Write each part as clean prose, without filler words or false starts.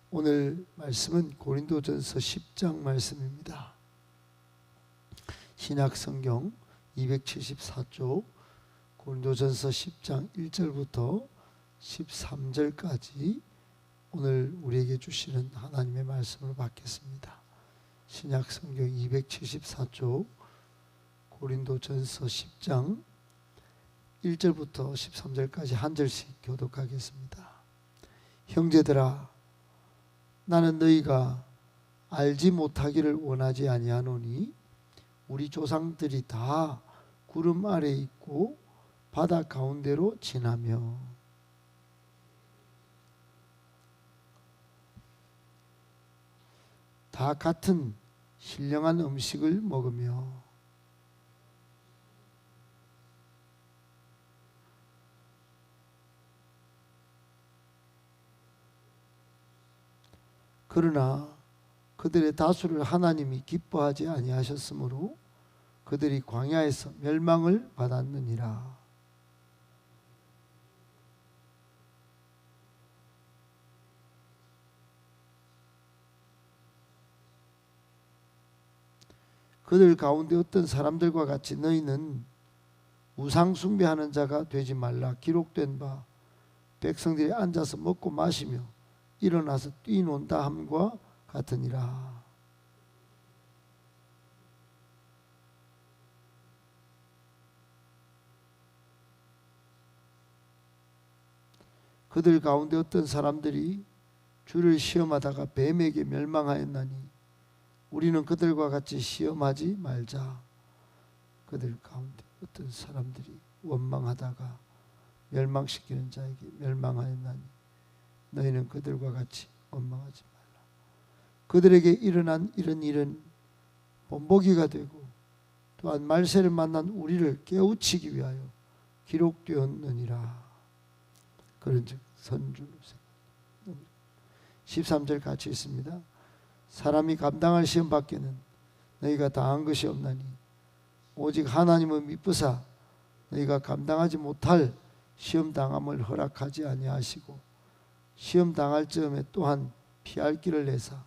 오늘 말씀은 고린도전서 10장 말씀입니다. 신약성경 274쪽 고린도전서 10장 1절부터 13절까지 오늘 우리에게 주시는 하나님의 말씀을 받겠습니다. 신약성경 274쪽 고린도전서 10장 1절부터 13절까지 한 절씩 교독하겠습니다. 형제들아, 나는 너희가 알지 못하기를 원하지 아니하노니 우리 조상들이 다 구름 아래 있고 바다 가운데로 지나며 다 같은 신령한 음식을 먹으며 그러나 그들의 다수를 하나님이 기뻐하지 아니하셨으므로 그들이 광야에서 멸망을 받았느니라. 그들 가운데 어떤 사람들과 같이 너희는 우상 숭배하는 자가 되지 말라. 기록된 바 백성들이 앉아서 먹고 마시며 일어나서 뛰논다 함과 같으니라. 그들 가운데 어떤 사람들이 주를 시험하다가 뱀에게 멸망하였나니 우리는 그들과 같이 시험하지 말자. 그들 가운데 어떤 사람들이 원망하다가 멸망시키는 자에게 멸망하였나니 너희는 그들과 같이 원망하지 말라. 그들에게 일어난 이런 일은 본보기가 되고 또한 말세를 만난 우리를 깨우치기 위하여 기록되었느니라. 그런즉 선주로 13절 같이 있습니다. 사람이 감당할 시험 밖에는 너희가 당한 것이 없나니 오직 하나님은 미쁘사 너희가 감당하지 못할 시험 당함을 허락하지 아니하시고 시험 당할 즈음에 또한 피할 길을 내사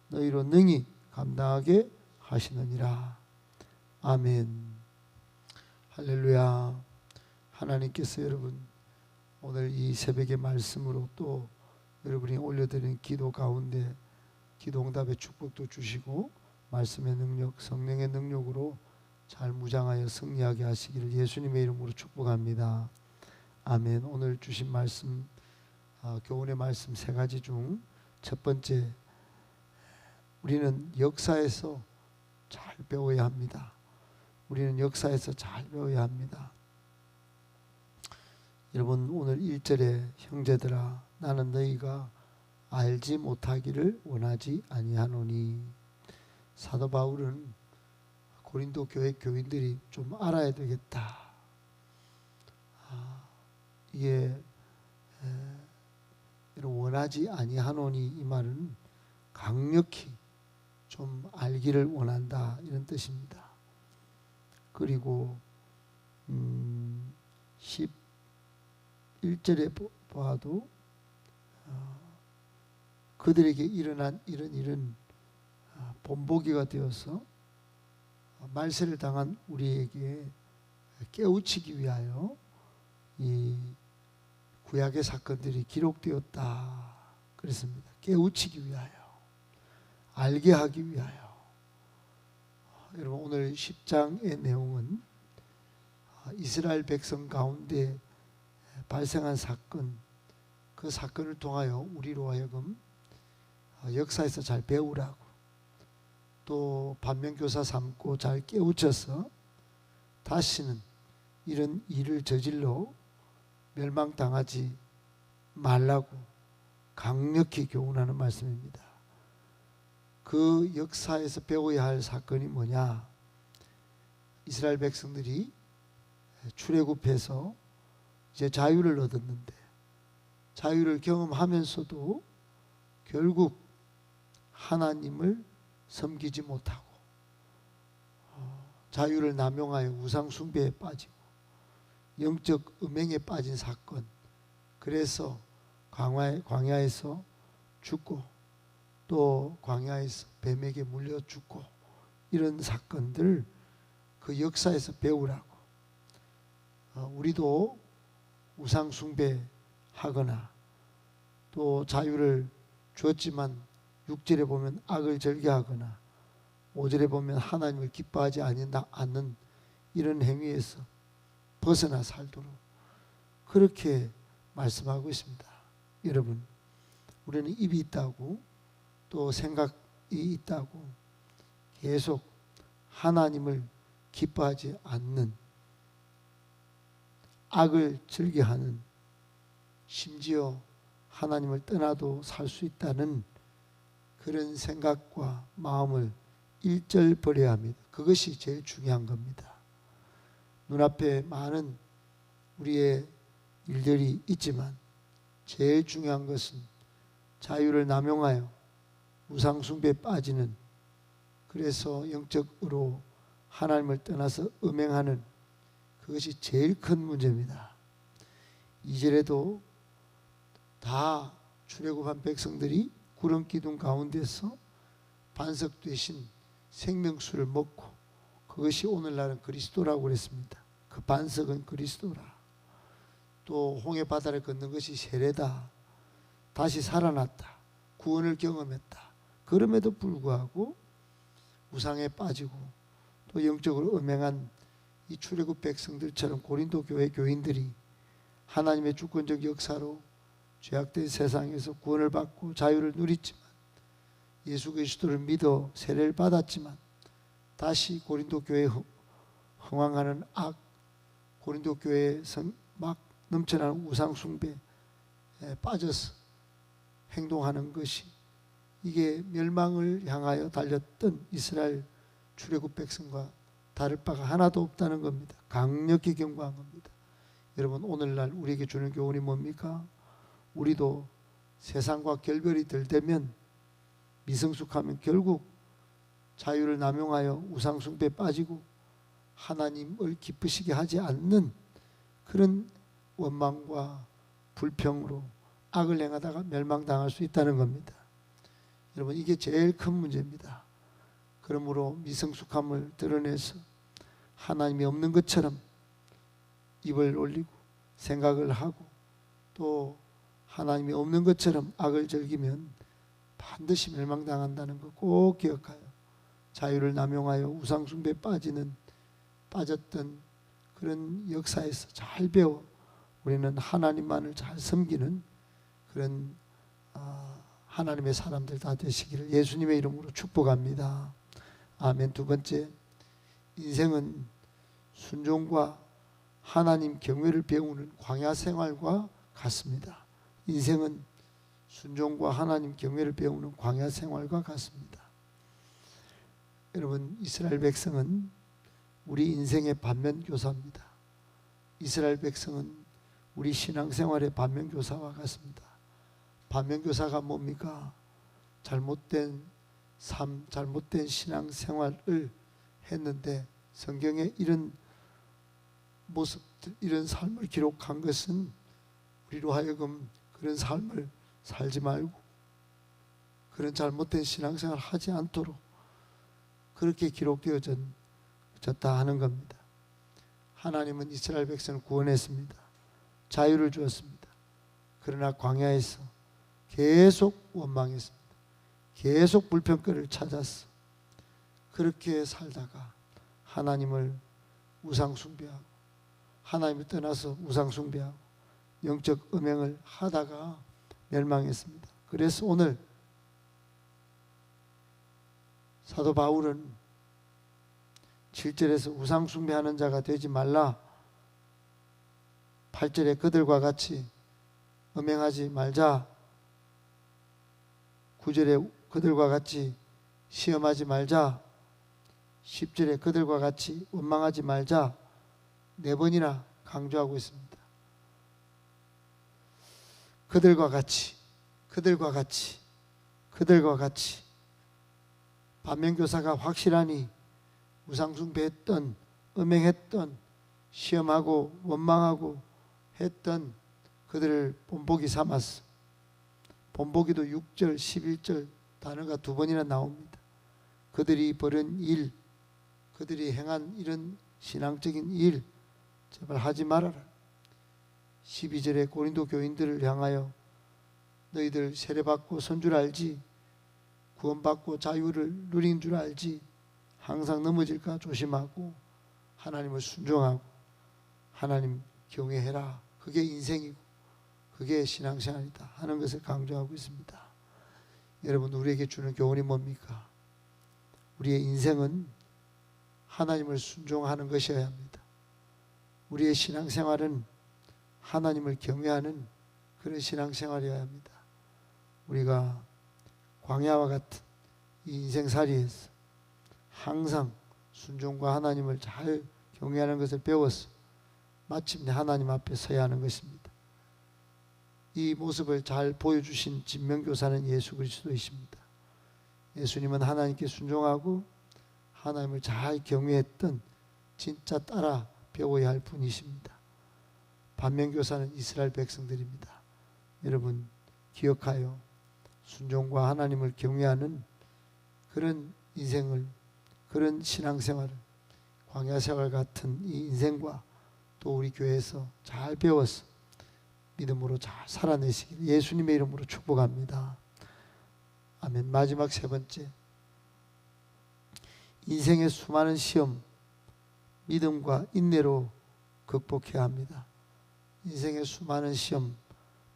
너희로 능히 감당하게 하시느니라. 아멘. 할렐루야. 하나님께서 여러분 오늘 이 새벽의 말씀으로 또 여러분이 올려드리는 기도 가운데 기도응답의 축복도 주시고 말씀의 능력, 성령의 능력으로 잘 무장하여 승리하게 하시기를 예수님의 이름으로 축복합니다. 아멘. 오늘 주신 말씀 교훈의 말씀 세 가지 중 첫 번째, 우리는 역사에서 잘 배워야 합니다. 우리는 역사에서 잘 배워야 합니다. 여러분 오늘 1절에 형제들아 나는 너희가 알지 못하기를 원하지 아니하노니, 사도 바울은 고린도 교회 교인들이 좀 알아야 되겠다. 이게 원하지 아니하노니 이 말은 강력히 좀 알기를 원한다 이런 뜻입니다. 그리고 11절에 보아도 그들에게 일어난 이런 일은 본보기가 되어서 말세를 당한 우리에게 깨우치기 위하여 이 구약의 사건들이 기록되었다 그랬습니다. 깨우치기 위하여, 알게 하기 위하여. 여러분 오늘 10장의 내용은 이스라엘 백성 가운데 발생한 사건, 그 사건을 통하여 우리로 하여금 역사에서 잘 배우라고, 또 반면교사 삼고 잘 깨우쳐서 다시는 이런 일을 저질러 멸망당하지 말라고 강력히 교훈하는 말씀입니다. 그 역사에서 배워야 할 사건이 뭐냐? 이스라엘 백성들이 출애굽해서 이제 자유를 얻었는데 자유를 경험하면서도 결국 하나님을 섬기지 못하고 자유를 남용하여 우상 숭배에 빠지고 영적 음행에 빠진 사건, 그래서 광야에서 죽고 또 광야에서 뱀에게 물려 죽고 이런 사건들 그 역사에서 배우라고. 우리도 우상 숭배하거나 또 자유를 주었지만 6절에 보면 악을 절개하거나 5절에 보면 하나님을 기뻐하지 않는 이런 행위에서 벗어나 살도록 그렇게 말씀하고 있습니다. 여러분, 우리는 입이 있다고 또 생각이 있다고 계속 하나님을 기뻐하지 않는, 악을 즐겨하는, 심지어 하나님을 떠나도 살 수 있다는 그런 생각과 마음을 일절 버려야 합니다. 그것이 제일 중요한 겁니다. 눈앞에 많은 우리의 일들이 있지만 제일 중요한 것은 자유를 남용하여 우상숭배에 빠지는, 그래서 영적으로 하나님을 떠나서 음행하는, 그것이 제일 큰 문제입니다. 2절에도 다 출애굽한 백성들이 구름 기둥 가운데서 반석 되신 생명수를 먹고, 그것이 오늘날은 그리스도라고 그랬습니다. 그 반석은 그리스도라. 또 홍해 바다를 걷는 것이 세례다. 다시 살아났다. 구원을 경험했다. 그럼에도 불구하고 우상에 빠지고 또 영적으로 음행한 이 출애굽 백성들처럼 고린도 교회 교인들이 하나님의 주권적 역사로 죄악된 세상에서 구원을 받고 자유를 누렸지만, 예수 그리스도를 믿어 세례를 받았지만 다시 고린도 교회에 흥황하는 악, 고린도 교회에서 막 넘쳐나는 우상 숭배에 빠져서 행동하는 것이, 이게 멸망을 향하여 달렸던 이스라엘 출애굽 백성과 다를 바가 하나도 없다는 겁니다. 강력히 경고한 겁니다. 여러분, 오늘날 우리에게 주는 교훈이 뭡니까? 우리도 세상과 결별이 덜 되면, 미성숙하면 결국 자유를 남용하여 우상 숭배에 빠지고 하나님을 기쁘시게 하지 않는 그런 원망과 불평으로 악을 행하다가 멸망당할 수 있다는 겁니다. 여러분, 이게 제일 큰 문제입니다. 그러므로 미성숙함을 드러내서 하나님이 없는 것처럼 입을 올리고 생각을 하고 또 하나님이 없는 것처럼 악을 즐기면 반드시 멸망당한다는 거 꼭 기억하여 자유를 남용하여 우상숭배에 빠졌던 그런 역사에서 잘 배워 우리는 하나님만을 잘 섬기는 그런 하나님의 사람들 다 되시기를 예수님의 이름으로 축복합니다. 아멘. 두 번째, 인생은 순종과 하나님 경외를 배우는 광야 생활과 같습니다. 인생은 순종과 하나님 경외를 배우는 광야 생활과 같습니다. 여러분, 이스라엘 백성은 우리 인생의 반면교사입니다. 이스라엘 백성은 우리 신앙생활의 반면교사와 같습니다. 반면교사가 뭡니까? 잘못된 삶, 잘못된 신앙생활을 했는데 성경에 이런 모습들, 이런 삶을 기록한 것은 우리로 하여금 그런 삶을 살지 말고 그런 잘못된 신앙생활을 하지 않도록 그렇게 기록되어졌다 하는 겁니다. 하나님은 이스라엘 백성을 구원했습니다. 자유를 주었습니다. 그러나 광야에서 계속 원망했습니다. 계속 불평거리를 찾았어. 그렇게 살다가 하나님을 우상숭배하고 하나님을 떠나서 우상숭배하고 영적 음행을 하다가 멸망했습니다. 그래서 오늘 사도 바울은 7절에서 우상숭배하는 자가 되지 말라, 8절에 그들과 같이 음행하지 말자, 9절에 그들과 같이 시험하지 말자, 10절에 그들과 같이 원망하지 말자, 4번이나 강조하고 있습니다. 그들과 같이, 그들과 같이, 그들과 같이. 반면교사가 확실하니 우상숭배했던, 음행했던, 시험하고 원망하고 했던 그들을 본보기 삼았어. 본보기도 6절, 11절 단어가 2번이나 나옵니다. 그들이 벌인 일, 그들이 행한 이런 신앙적인 일 제발 하지 말아라. 12절에 고린도 교인들을 향하여 너희들 세례받고 선 줄 알지? 구원받고 자유를 누린 줄 알지? 항상 넘어질까 조심하고 하나님을 순종하고 하나님 경외해라. 그게 인생이고 그게 신앙생활이다 하는 것을 강조하고 있습니다. 여러분, 우리에게 주는 교훈이 뭡니까? 우리의 인생은 하나님을 순종하는 것이어야 합니다. 우리의 신앙생활은 하나님을 경외하는 그런 신앙생활이어야 합니다. 우리가 광야와 같은 이 인생살이에서 항상 순종과 하나님을 잘 경외하는 것을 배워서 마침내 하나님 앞에 서야 하는 것입니다. 이 모습을 잘 보여주신 진명교사는 예수 그리스도이십니다. 예수님은 하나님께 순종하고 하나님을 잘 경외했던 진짜 따라 배워야 할 분이십니다. 반면교사는 이스라엘 백성들입니다. 여러분 기억하여 순종과 하나님을 경외하는 그런 인생을, 그런 신앙생활을, 광야생활 같은 이 인생과 또 우리 교회에서 잘 배워서 믿음으로 잘 살아내시길 예수님의 이름으로 축복합니다. 아멘. 마지막 3번째, 인생의 수많은 시험 믿음과 인내로 극복해야 합니다. 인생의 수많은 시험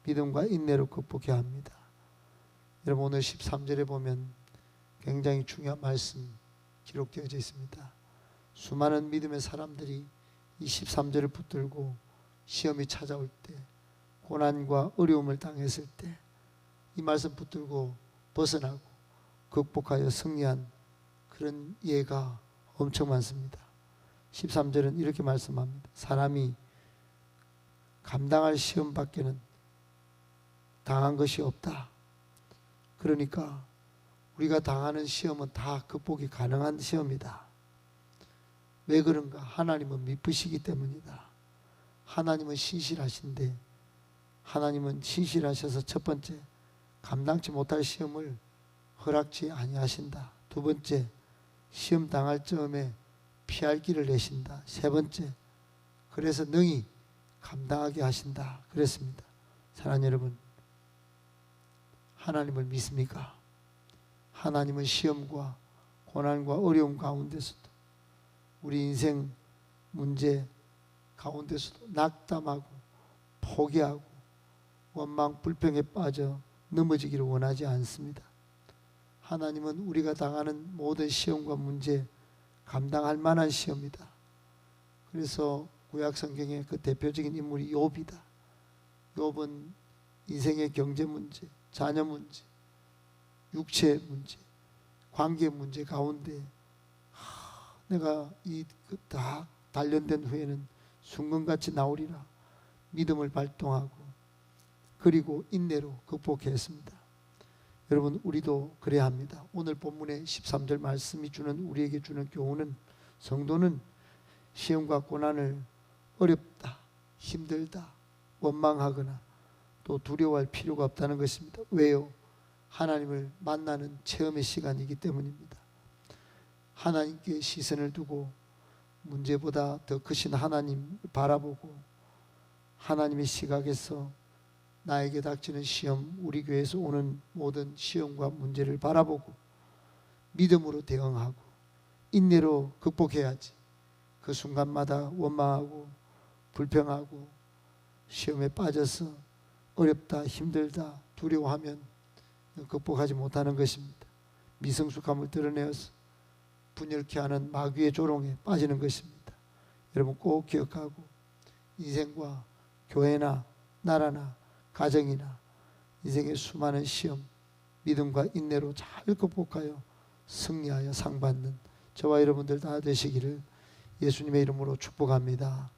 믿음과 인내로 극복해야 합니다. 여러분, 오늘 13절에 보면 굉장히 중요한 말씀 기록되어 있습니다. 수많은 믿음의 사람들이 이 13절을 붙들고 시험이 찾아올 때, 고난과 어려움을 당했을 때 이 말씀 붙들고 벗어나고 극복하여 승리한 그런 예가 엄청 많습니다. 13절은 이렇게 말씀합니다. 사람이 감당할 시험 밖에는 당한 것이 없다. 그러니까 우리가 당하는 시험은 다 극복이 가능한 시험이다. 왜 그런가? 하나님은 미쁘시기 때문이다. 하나님은 신실하신데, 하나님은 신실하셔서 첫 번째, 감당치 못할 시험을 허락지 아니하신다. 두 번째, 시험 당할 즈음에 피할 길을 내신다. 세 번째, 그래서 능히 감당하게 하신다. 그랬습니다. 사랑하는 여러분, 하나님을 믿습니까? 하나님은 시험과 고난과 어려움 가운데서도, 우리 인생 문제 가운데서도 낙담하고 포기하고 원망 불평에 빠져 넘어지기를 원하지 않습니다. 하나님은 우리가 당하는 모든 시험과 문제 감당할 만한 시험이다. 그래서 구약 성경의 그 대표적인 인물이 욥이다. 욥은 인생의 경제 문제, 자녀 문제, 육체 문제, 관계 문제 가운데 내가 이 다 단련된 후에는 순금같이 나오리라 믿음을 발동하고 그리고 인내로 극복했습니다. 여러분, 우리도 그래야 합니다. 오늘 본문의 13절 말씀이 우리에게 주는 교훈은, 성도는 시험과 고난을 어렵다, 힘들다, 원망하거나 또 두려워할 필요가 없다는 것입니다. 왜요? 하나님을 만나는 체험의 시간이기 때문입니다. 하나님께 시선을 두고 문제보다 더 크신 하나님을 바라보고 하나님의 시각에서 나에게 닥치는 시험, 우리 교회에서 오는 모든 시험과 문제를 바라보고 믿음으로 대응하고 인내로 극복해야지. 그 순간마다 원망하고 불평하고 시험에 빠져서 어렵다, 힘들다, 두려워하면 극복하지 못하는 것입니다. 미성숙함을 드러내어서 분열케 하는 마귀의 조롱에 빠지는 것입니다. 여러분 꼭 기억하고 인생과 교회나 나라나 가정이나 인생의 수많은 시험 믿음과 인내로 잘 극복하여 승리하여 상 받는 저와 여러분들 다 되시기를 예수님의 이름으로 축복합니다.